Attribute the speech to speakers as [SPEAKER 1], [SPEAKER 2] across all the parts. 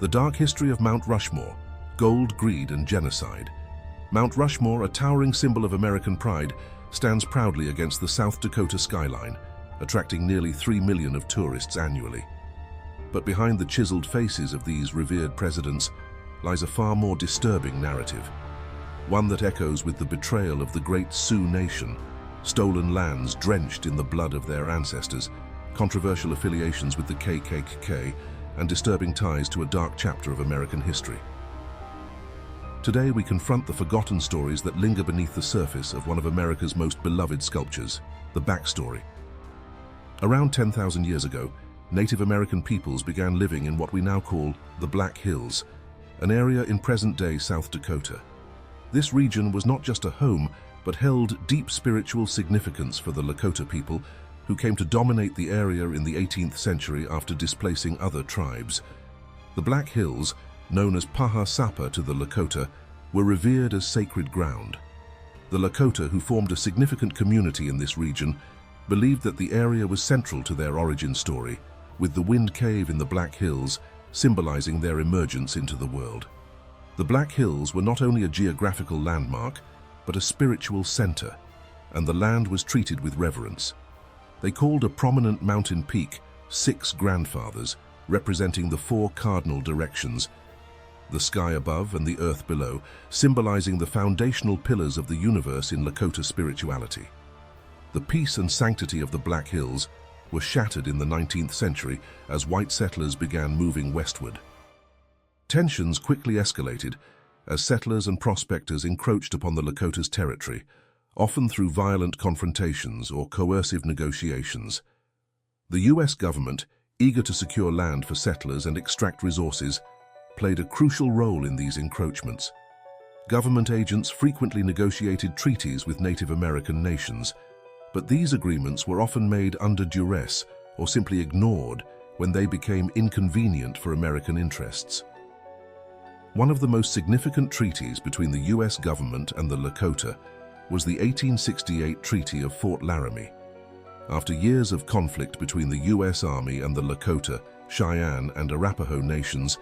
[SPEAKER 1] The dark history of Mount Rushmore, gold, greed, and genocide. Mount Rushmore, a towering symbol of American pride, stands proudly against the South Dakota skyline, attracting nearly 3 million of tourists annually. But behind the chiseled faces of these revered presidents lies a far more disturbing narrative, one that echoes with the betrayal of the Great Sioux Nation, stolen lands drenched in the blood of their ancestors, controversial affiliations with the KKK, and disturbing ties to a dark chapter of American history. Today we confront the forgotten stories that linger beneath the surface of one of America's most beloved sculptures, the backstory. Around 10,000 years ago, Native American peoples began living in what we now call the Black Hills, an area in present-day South Dakota. This region was not just a home, but held deep spiritual significance for the Lakota people who came to dominate the area in the 18th century after displacing other tribes. The Black Hills, known as Paha Sapa to the Lakota, were revered as sacred ground. The Lakota, who formed a significant community in this region, believed that the area was central to their origin story, with the Wind Cave in the Black Hills symbolizing their emergence into the world. The Black Hills were not only a geographical landmark, but a spiritual center, and the land was treated with reverence. They called a prominent mountain peak Six Grandfathers, representing the four cardinal directions, the sky above and the earth below, symbolizing the foundational pillars of the universe in Lakota spirituality. The peace and sanctity of the Black Hills were shattered in the 19th century as white settlers began moving westward. Tensions quickly escalated as settlers and prospectors encroached upon the Lakota's territory, often through violent confrontations or coercive negotiations. The U.S. government, eager to secure land for settlers and extract resources, played a crucial role in these encroachments. Government agents frequently negotiated treaties with Native American nations, but these agreements were often made under duress or simply ignored when they became inconvenient for American interests. One of the most significant treaties between the U.S. government and the Lakota was the 1868 Treaty of Fort Laramie. After years of conflict between the U.S. Army and the Lakota, Cheyenne, and Arapaho nations,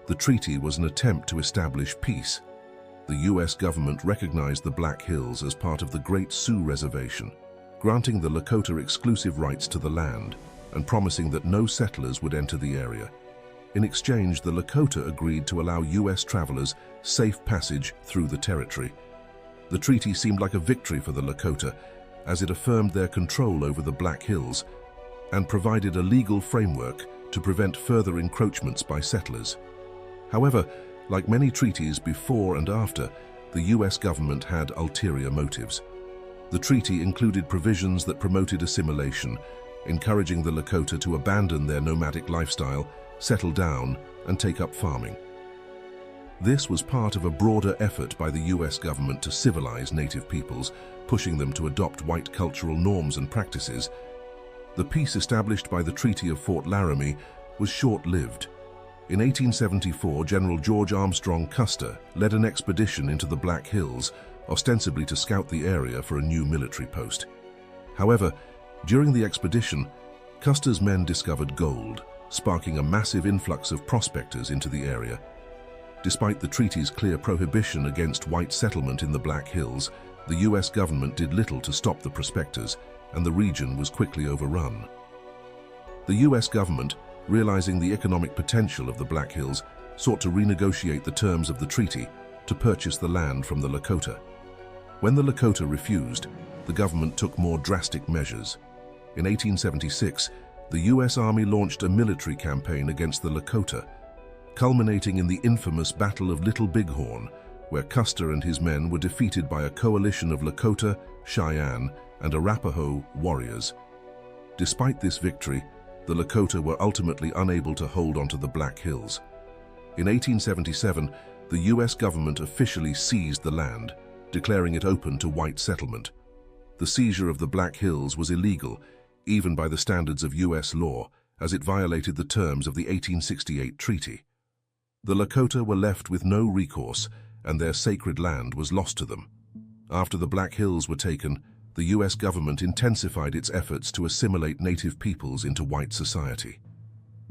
[SPEAKER 1] the treaty was an attempt to establish peace. The U.S. government recognized the Black Hills as part of the Great Sioux Reservation, granting the Lakota exclusive rights to the land and promising that no settlers would enter the area. In exchange, the Lakota agreed to allow U.S. travelers safe passage through the territory. The treaty seemed like a victory for the Lakota, as it affirmed their control over the Black Hills and provided a legal framework to prevent further encroachments by settlers. However, like many treaties before and after, the U.S. government had ulterior motives. The treaty included provisions that promoted assimilation, encouraging the Lakota to abandon their nomadic lifestyle, settle down, and take up farming. This was part of a broader effort by the U.S. government to civilize native peoples, pushing them to adopt white cultural norms and practices. The peace established by the Treaty of Fort Laramie was short-lived. In 1874, General George Armstrong Custer led an expedition into the Black Hills, ostensibly to scout the area for a new military post. However, during the expedition, Custer's men discovered gold, sparking a massive influx of prospectors into the area. Despite the treaty's clear prohibition against white settlement in the Black Hills, the U.S. government did little to stop the prospectors, and the region was quickly overrun. The U.S. government, realizing the economic potential of the Black Hills, sought to renegotiate the terms of the treaty to purchase the land from the Lakota. When the Lakota refused, the government took more drastic measures. In 1876, the U.S. Army launched a military campaign against the Lakota, culminating in the infamous Battle of Little Bighorn, where Custer and his men were defeated by a coalition of Lakota, Cheyenne, and Arapaho warriors. Despite this victory, the Lakota were ultimately unable to hold onto the Black Hills. In 1877, the U.S. government officially seized the land, declaring it open to white settlement. The seizure of the Black Hills was illegal, even by the standards of U.S. law, as it violated the terms of the 1868 treaty. The Lakota were left with no recourse, and their sacred land was lost to them. After the Black Hills were taken, the U.S. government intensified its efforts to assimilate native peoples into white society.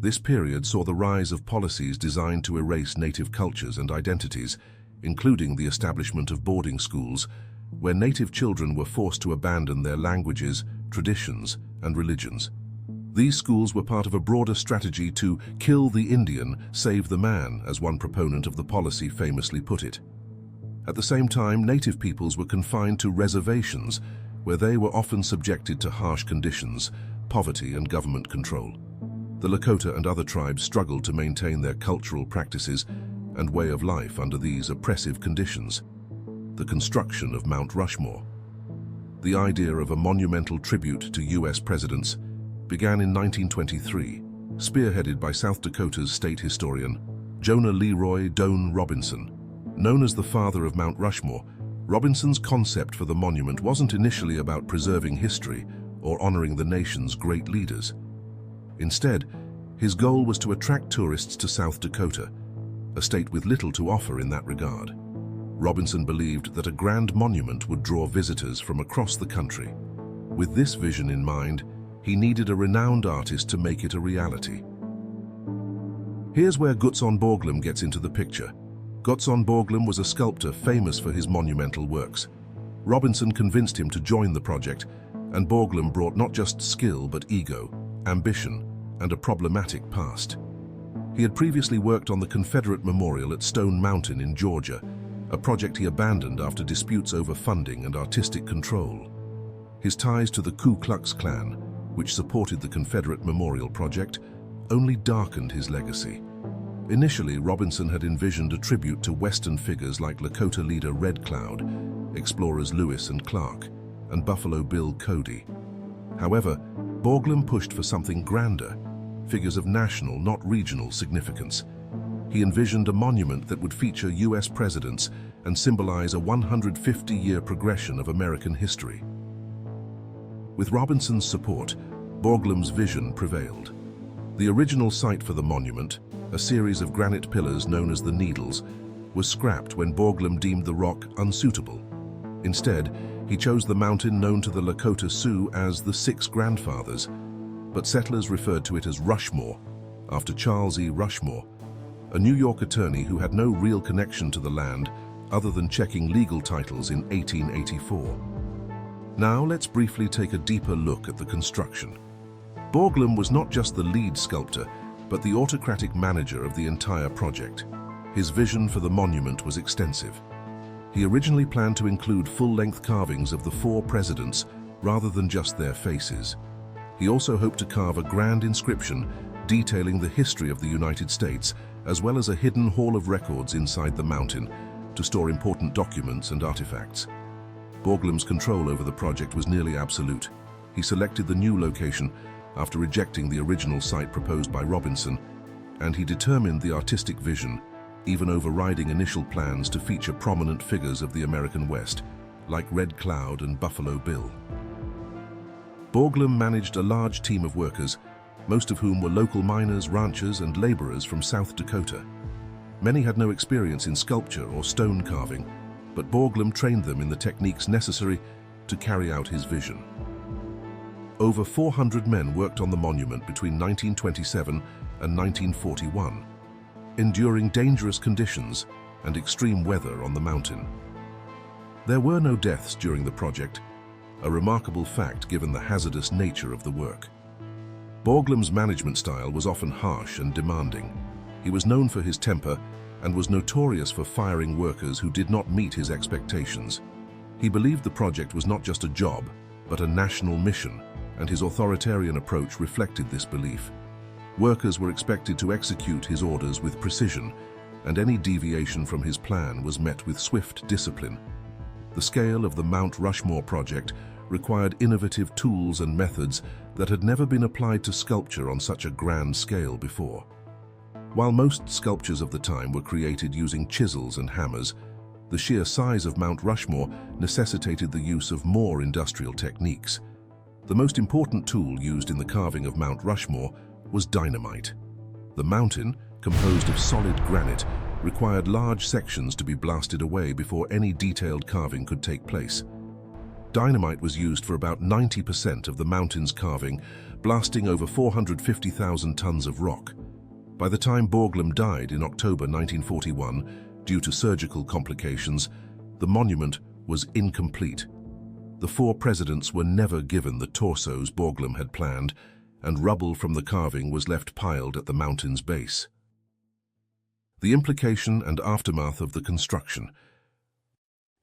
[SPEAKER 1] This period saw the rise of policies designed to erase native cultures and identities, including the establishment of boarding schools, where native children were forced to abandon their languages, traditions, and religions. These schools were part of a broader strategy to kill the Indian, save the man, as one proponent of the policy famously put it. At the same time, native peoples were confined to reservations, where they were often subjected to harsh conditions, poverty, and government control. The Lakota and other tribes struggled to maintain their cultural practices and way of life under these oppressive conditions. The construction of Mount Rushmore. The idea of a monumental tribute to U.S. presidents began in 1923, spearheaded by South Dakota's state historian, Jonah Leroy Doane Robinson. Known as the father of Mount Rushmore, Robinson's concept for the monument wasn't initially about preserving history or honoring the nation's great leaders. Instead, his goal was to attract tourists to South Dakota, a state with little to offer in that regard. Robinson believed that a grand monument would draw visitors from across the country. With this vision in mind, he needed a renowned artist to make it a reality. Here's where Gutzon Borglum gets into the picture. Gutzon Borglum was a sculptor famous for his monumental works. Robinson convinced him to join the project, and Borglum brought not just skill but ego, ambition, and a problematic past. He had previously worked on the Confederate Memorial at Stone Mountain in Georgia, a project he abandoned after disputes over funding and artistic control. His ties to the Ku Klux Klan, which supported the Confederate Memorial Project, only darkened his legacy. Initially, Robinson had envisioned a tribute to Western figures like Lakota leader Red Cloud, explorers Lewis and Clark, and Buffalo Bill Cody. However, Borglum pushed for something grander, figures of national, not regional significance. He envisioned a monument that would feature U.S. presidents and symbolize a 150-year progression of American history. With Robinson's support, Borglum's vision prevailed. The original site for the monument, a series of granite pillars known as the Needles, was scrapped when Borglum deemed the rock unsuitable. Instead, he chose the mountain known to the Lakota Sioux as the Six Grandfathers, but settlers referred to it as Rushmore, after Charles E. Rushmore, a New York attorney who had no real connection to the land other than checking legal titles in 1884. Now let's briefly take a deeper look at the construction. Borglum was not just the lead sculptor, but the autocratic manager of the entire project. His vision for the monument was extensive. He originally planned to include full-length carvings of the 4 presidents rather than just their faces. He also hoped to carve a grand inscription detailing the history of the United States, as well as a hidden hall of records inside the mountain to store important documents and artifacts. Borglum's control over the project was nearly absolute. He selected the new location after rejecting the original site proposed by Robinson, and he determined the artistic vision, even overriding initial plans to feature prominent figures of the American West, like Red Cloud and Buffalo Bill. Borglum managed a large team of workers, most of whom were local miners, ranchers, and laborers from South Dakota. Many had no experience in sculpture or stone carving, but Borglum trained them in the techniques necessary to carry out his vision. Over 400 men worked on the monument between 1927 and 1941, enduring dangerous conditions and extreme weather on the mountain. There were no deaths during the project, a remarkable fact given the hazardous nature of the work. Borglum's management style was often harsh and demanding. He was known for his temper and was notorious for firing workers who did not meet his expectations. He believed the project was not just a job, but a national mission, and his authoritarian approach reflected this belief. Workers were expected to execute his orders with precision, and any deviation from his plan was met with swift discipline. The scale of the Mount Rushmore project required innovative tools and methods that had never been applied to sculpture on such a grand scale before. While most sculptures of the time were created using chisels and hammers, the sheer size of Mount Rushmore necessitated the use of more industrial techniques. The most important tool used in the carving of Mount Rushmore was dynamite. The mountain, composed of solid granite, required large sections to be blasted away before any detailed carving could take place. Dynamite was used for about 90% of the mountain's carving, blasting over 450,000 tons of rock. By the time Borglum died in October 1941, due to surgical complications, the monument was incomplete. The four presidents were never given the torsos Borglum had planned, and rubble from the carving was left piled at the mountain's base. The implication and aftermath of the construction.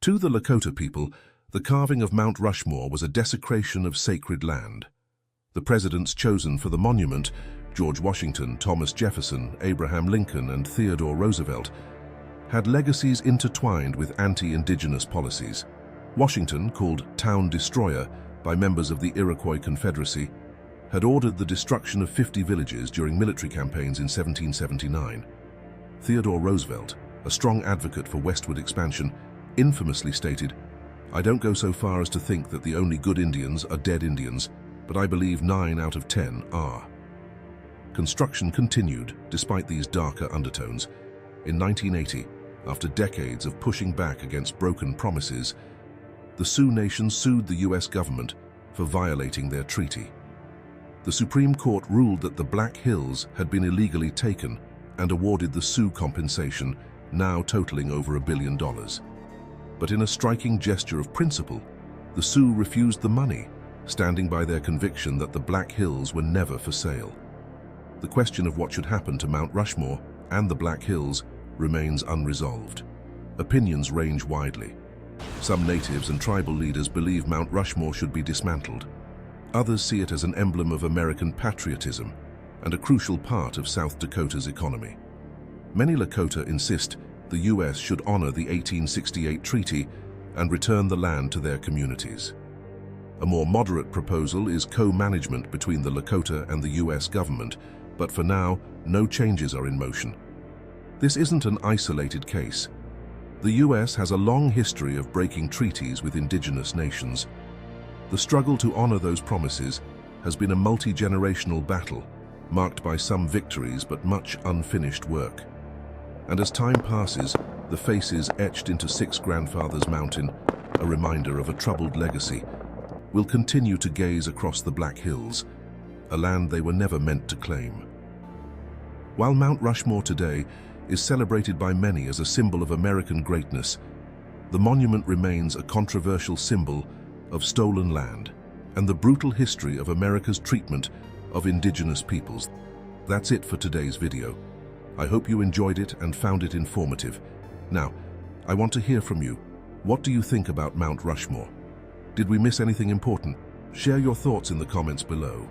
[SPEAKER 1] To the Lakota people, the carving of Mount Rushmore was a desecration of sacred land. The presidents chosen for the monument, George Washington, Thomas Jefferson, Abraham Lincoln, and Theodore Roosevelt, had legacies intertwined with anti-indigenous policies. Washington, called Town Destroyer by members of the Iroquois Confederacy, had ordered the destruction of 50 villages during military campaigns in 1779. Theodore Roosevelt, a strong advocate for westward expansion, infamously stated, "I don't go so far as to think that the only good Indians are dead Indians, but I believe 9 out of 10 are." Construction continued despite these darker undertones. In 1980, after decades of pushing back against broken promises, the Sioux Nation sued the US government for violating their treaty. The Supreme Court ruled that the Black Hills had been illegally taken and awarded the Sioux compensation, now totaling over $1 billion. But in a striking gesture of principle, the Sioux refused the money, standing by their conviction that the Black Hills were never for sale. The question of what should happen to Mount Rushmore and the Black Hills remains unresolved. Opinions range widely. Some natives and tribal leaders believe Mount Rushmore should be dismantled. Others see it as an emblem of American patriotism and a crucial part of South Dakota's economy. Many Lakota insist the US should honor the 1868 treaty and return the land to their communities. A more moderate proposal is co-management between the Lakota and the US government, but for now, no changes are in motion. This isn't an isolated case. The US has a long history of breaking treaties with indigenous nations. The struggle to honor those promises has been a multi-generational battle, marked by some victories but much unfinished work. And as time passes, the faces etched into Six Grandfathers Mountain, a reminder of a troubled legacy, will continue to gaze across the Black Hills, a land they were never meant to claim. While Mount Rushmore today is celebrated by many as a symbol of American greatness, the monument remains a controversial symbol of stolen land and the brutal history of America's treatment of indigenous peoples. That's it for today's video. I hope you enjoyed it and found it informative. Now, I want to hear from you. What do you think about Mount Rushmore? Did we miss anything important? Share your thoughts in the comments below.